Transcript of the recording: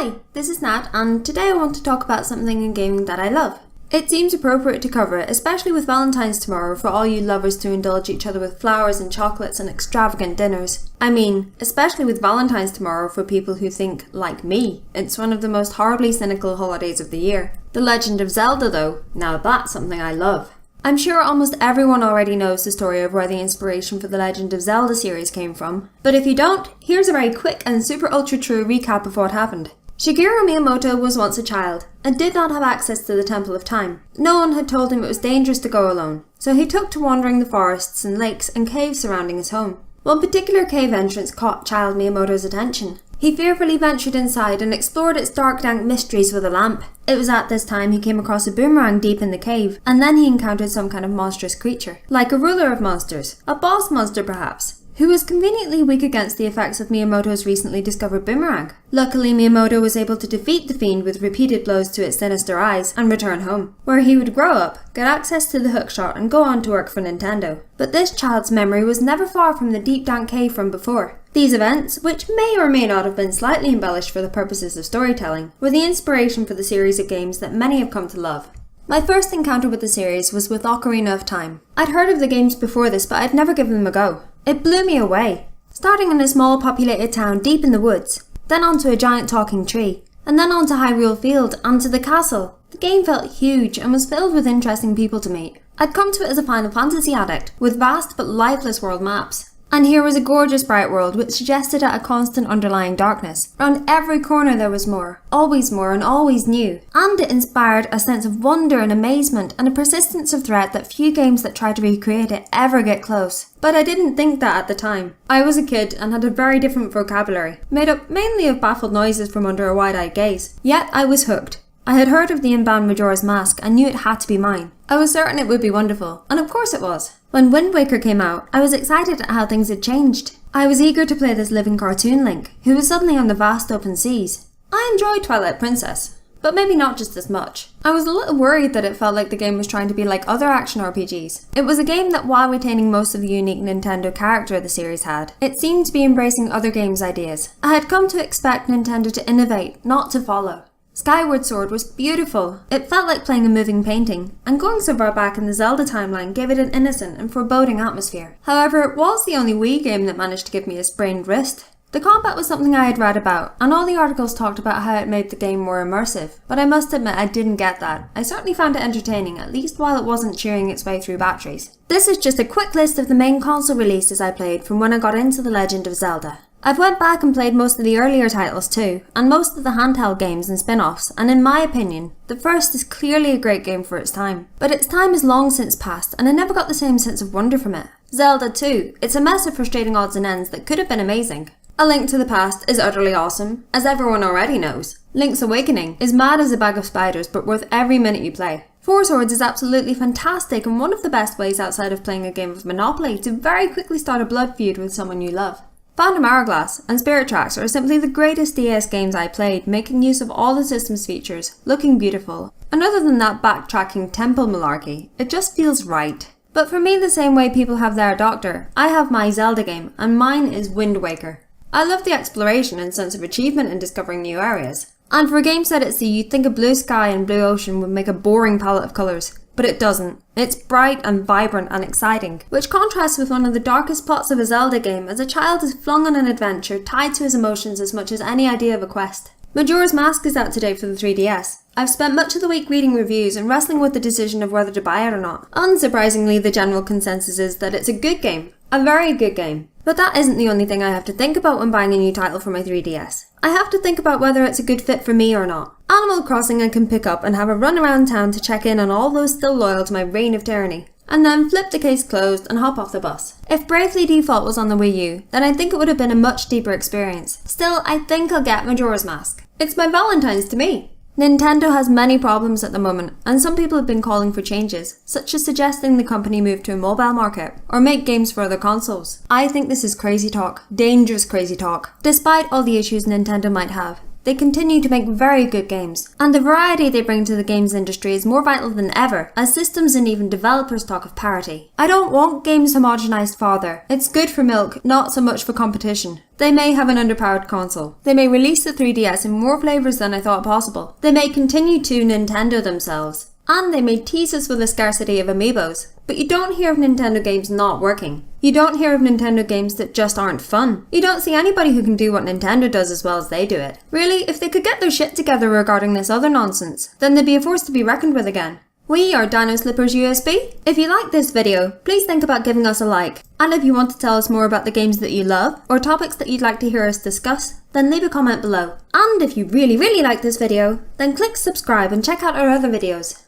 Hi, this is Nat, and today I want to talk about something in gaming that I love. It seems appropriate to cover it, especially with Valentine's tomorrow, for all you lovers to indulge each other with flowers and chocolates and extravagant dinners. I mean, especially with Valentine's tomorrow for people who think, like me, it's one of the most horribly cynical holidays of the year. The Legend of Zelda though, now that's something I love. I'm sure almost everyone already knows the story of where the inspiration for the Legend of Zelda series came from, but if you don't, here's a very quick and super ultra true recap of what happened. Shigeru Miyamoto was once a child, and did not have access to the Temple of Time. No one had told him it was dangerous to go alone, so he took to wandering the forests and lakes and caves surrounding his home. One particular cave entrance caught child Miyamoto's attention. He fearfully ventured inside and explored its dark, dank mysteries with a lamp. It was at this time he came across a boomerang deep in the cave, and then he encountered some kind of monstrous creature. Like a ruler of monsters, a boss monster perhaps, who was conveniently weak against the effects of Miyamoto's recently discovered boomerang. Luckily, Miyamoto was able to defeat the fiend with repeated blows to its sinister eyes and return home, where he would grow up, get access to the hookshot and go on to work for Nintendo. But this child's memory was never far from the deep dank cave from before. These events, which may or may not have been slightly embellished for the purposes of storytelling, were the inspiration for the series of games that many have come to love. My first encounter with the series was with Ocarina of Time. I'd heard of the games before this, but I'd never given them a go. It blew me away. Starting in a small populated town deep in the woods, then onto a giant talking tree, and then onto Hyrule Field and to the castle. The game felt huge and was filled with interesting people to meet. I'd come to it as a Final Fantasy addict, with vast but lifeless world maps. And here was a gorgeous bright world which suggested a constant underlying darkness. Around every corner there was more and always new. And it inspired a sense of wonder and amazement and a persistence of threat that few games that try to recreate it ever get close. But I didn't think that at the time. I was a kid and had a very different vocabulary, made up mainly of baffled noises from under a wide-eyed gaze. Yet I was hooked. I had heard of the inbound Majora's Mask and knew it had to be mine. I was certain it would be wonderful, and of course it was. When Wind Waker came out, I was excited at how things had changed. I was eager to play this living cartoon Link, who was suddenly on the vast open seas. I enjoyed Twilight Princess, but maybe not just as much. I was a little worried that it felt like the game was trying to be like other action RPGs. It was a game that, while retaining most of the unique Nintendo character the series had, it seemed to be embracing other games' ideas. I had come to expect Nintendo to innovate, not to follow. Skyward Sword was beautiful. It felt like playing a moving painting, and going so far back in the Zelda timeline gave it an innocent and foreboding atmosphere. However, it was the only Wii game that managed to give me a sprained wrist. The combat was something I had read about, and all the articles talked about how it made the game more immersive, but I must admit I didn't get that. I certainly found it entertaining, at least while it wasn't chewing its way through batteries. This is just a quick list of the main console releases I played from when I got into The Legend of Zelda. I've went back and played most of the earlier titles too, and most of the handheld games and spin-offs, and in my opinion, the first is clearly a great game for its time. But its time is long since passed, and I never got the same sense of wonder from it. Zelda 2, it's a mess of frustrating odds and ends that could have been amazing. A Link to the Past is utterly awesome, as everyone already knows. Link's Awakening is mad as a bag of spiders, but worth every minute you play. Four Swords is absolutely fantastic and one of the best ways outside of playing a game of Monopoly to very quickly start a blood feud with someone you love. Phantom Hourglass and Spirit Tracks are simply the greatest DS games I played, making use of all the system's features, looking beautiful. And other than that backtracking temple malarkey, it just feels right. But for me, the same way people have their Doctor, I have my Zelda game, and mine is Wind Waker. I love the exploration and sense of achievement in discovering new areas. And for a game set at sea, you'd think a blue sky and blue ocean would make a boring palette of colours. But it doesn't. It's bright and vibrant and exciting, which contrasts with one of the darkest plots of a Zelda game as a child is flung on an adventure tied to his emotions as much as any idea of a quest. Majora's Mask is out today for the 3DS. I've spent much of the week reading reviews and wrestling with the decision of whether to buy it or not. Unsurprisingly, the general consensus is that it's a good game. A very good game. But that isn't the only thing I have to think about when buying a new title for my 3DS. I have to think about whether it's a good fit for me or not. Animal Crossing I can pick up and have a run around town to check in on all those still loyal to my reign of tyranny, and then flip the case closed and hop off the bus. If Bravely Default was on the Wii U, then I think it would have been a much deeper experience. Still, I think I'll get Majora's Mask. It's my Valentine's to me. Nintendo has many problems at the moment, and some people have been calling for changes, such as suggesting the company move to a mobile market, or make games for other consoles. I think this is crazy talk, dangerous crazy talk. Despite all the issues Nintendo might have, They continue to make very good games, and the variety they bring to the games industry is more vital than ever, as systems and even developers talk of parity. I don't want games homogenized further. It's good for milk, not so much for competition. They may have an underpowered console. They may release the 3DS in more flavours than I thought possible. They may continue to Nintendo themselves. And they may tease us with a scarcity of amiibos. But you don't hear of Nintendo games not working. You don't hear of Nintendo games that just aren't fun. You don't see anybody who can do what Nintendo does as well as they do it. Really, if they could get their shit together regarding this other nonsense, then they'd be a force to be reckoned with again. We are Dinoslippers USB. If you like this video, please think about giving us a like. And if you want to tell us more about the games that you love, or topics that you'd like to hear us discuss, then leave a comment below. And if you really like this video, then click subscribe and check out our other videos.